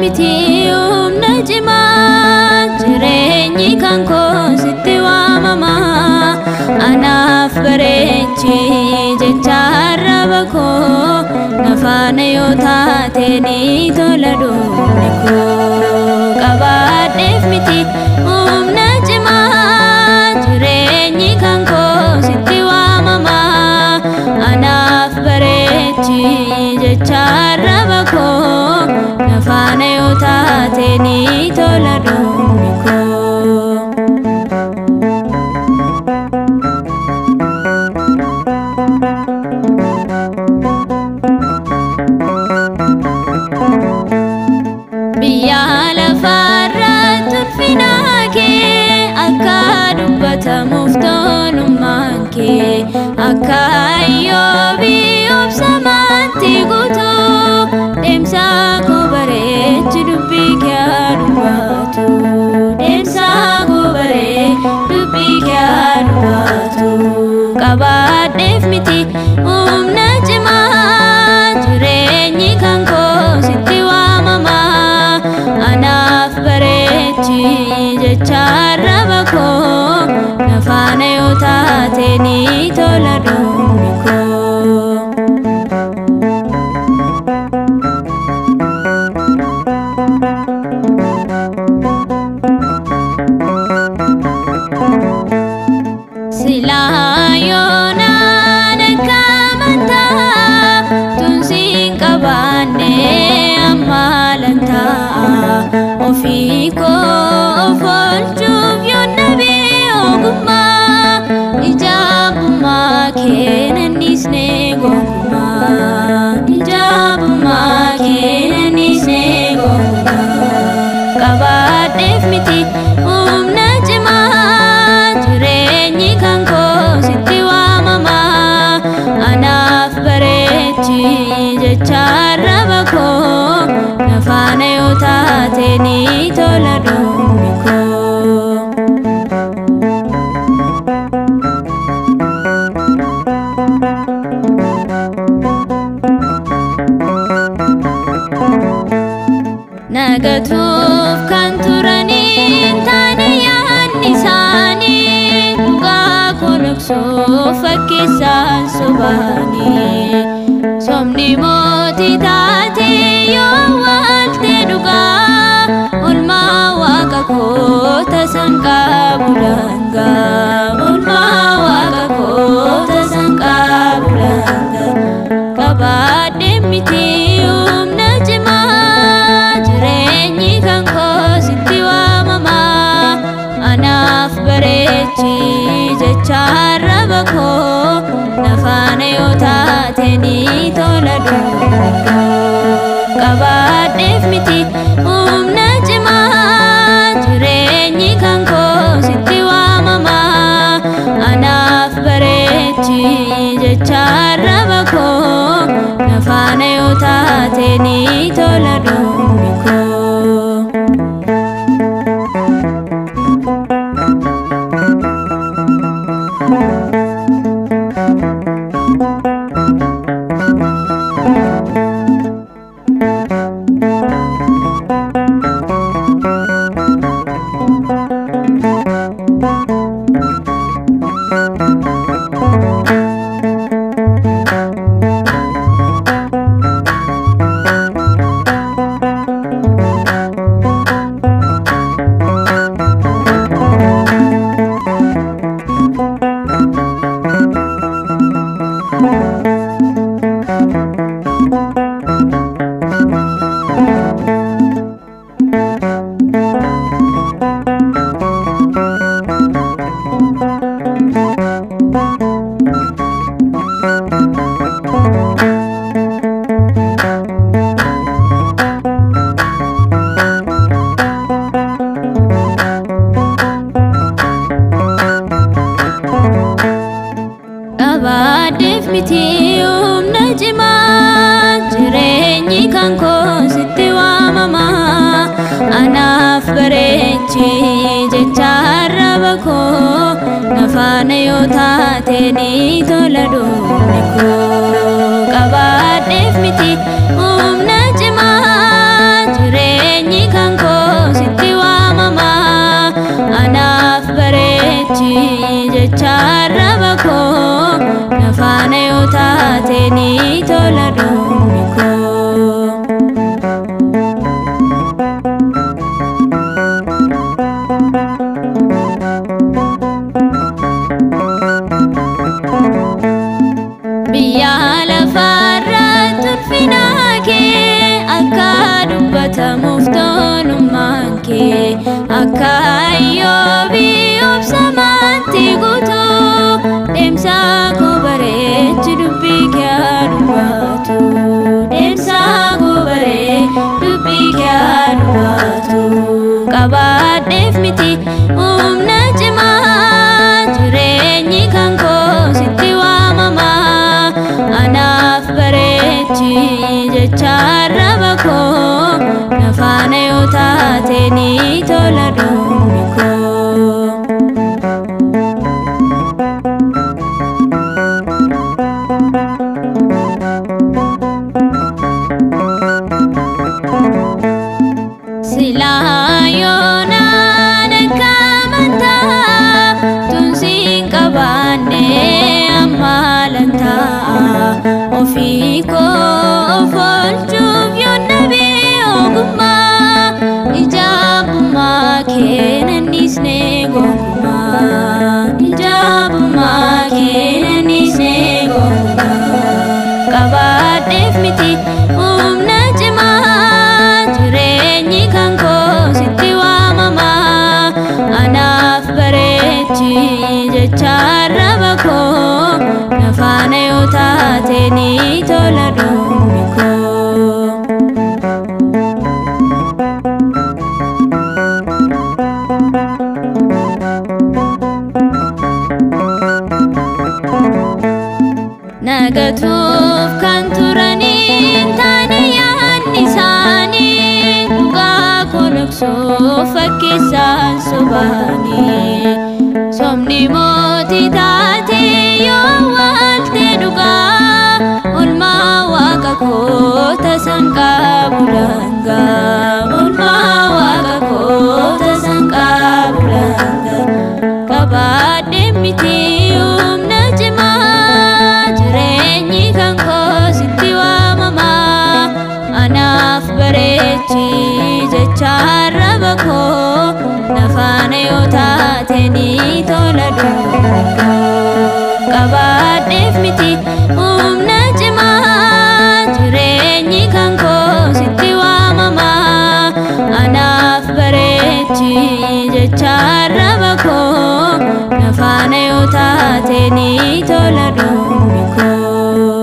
miti humna cimaa jireenyi kan koo sitti waamama anaaf bareechi jecha arraba koo nafaana yoo taate ni tola dhuunfi koo qabaadheef miti humna cimaa jireenyi kan koo sitti waamama anaaf bareechi jecha arraba koo nafaana yoo taate ni tola dhuunfi koo biyya lafarra tulfinaa kee akka dubbatamuuf tolummaan kee akka Iyyoobii obsamaatti guutuu deemsa koo bareechi dubbii kee dubbatu deemsa koo bareechi dubbii kee dubbatu qabaadheef miti humna cimaa jireenyi kan koo sitti waamama anaaf bareechi jecha arraba koo nafaana yoo taate ni tola dhuunfi koo silaa yoonaan akka amantaa tunsiin qabaanne amma lantaa ofii koo of oolchuuf yoon dhabee ogummaa ijaabummaa kee nan dhiisne gonkumaa ijaabummaa kee nan dhiisne gonkumaa qabaadheef miti humna cimaa jireenyi kan koo sitti waamama anaaf bareechi jecha arraba koo nafaana yoo taate ni tola dhuunfi koo nagatuuf kan turaniin taane yaadni isaanii dhugaa koloksuuf fakkeessaan sobaanii somni mootii taate yoo awwaalte dhugaa olmaa waaqa koo tasan qabu dangaa olmaa waaqa koo tasan qabu dangaa qabaadheef miti humna cimaa jireenyi kan koo sitti waamama anaaf bareechi jecha arraba koo nafaana yoo taate ni tola dhuunfi koo qabaadheef miti humna cimaa jireenyi kan koo sitti waamama anaaf bareechi jecha arraba koo nafaana yoo taate ni tola dhuunfi koo qabaadheef miti humna cimaa jireenyi kan koo sitti waamama anaaf bareechi jecha arraba koo nafaana yoo taate ni tola dhuunfi koo qabaadheef miti humna cimaa jireenyi biyya lafarratti ulfina kee akka dubbatamuuf tolummaan kee akka Iyyoobii obsamaatti guutuu deemsa koo bareechi dubbii kee haa dubbatu deemsa koo bareechi dubbii kee haa dubbatu qabaadheef miti humna cimaa jireenyi kan koo sitti waamama anaaf bareechi jecha arraba koo na faana yoo taate ni tola dhummi koo. Silaa yoonaan akka amantaa tunsiin qabaanne amma lantaa ofii koo of oolchuuf yoon dhabee ogummaa ijaabummaa kee nan dhiisne gonkumaa ijaabummaa kee nan dhiisne gonkumaa qabaadheef miti humna cimaa jireenyi kan koo sitti waamama anaaf bareechi jecha arraba koo na faana yoo taate ni tola dhummi koo. Nagatuuf kan turaniin taane yaadni isaanii dhugaa koloksuuf fakkeessaan sobaanii somni mootii taate yoo awwaalte dhugaa olmaa waaqa koo tasan qabu dangaa olmaa waaqa koo tasan qabu dangaa qabaadheef miti humna cimaa jireenyi kan koo sitti waamama anaaf bareechi jecha arraba koo na faana yoo taate ni tola dhummi koo qabaadheef miti humna cimaa jireenyi kan koo sitti waamama anaaf bareechi jecha arraba koo na faana yoo taate ni tola dhummi koo.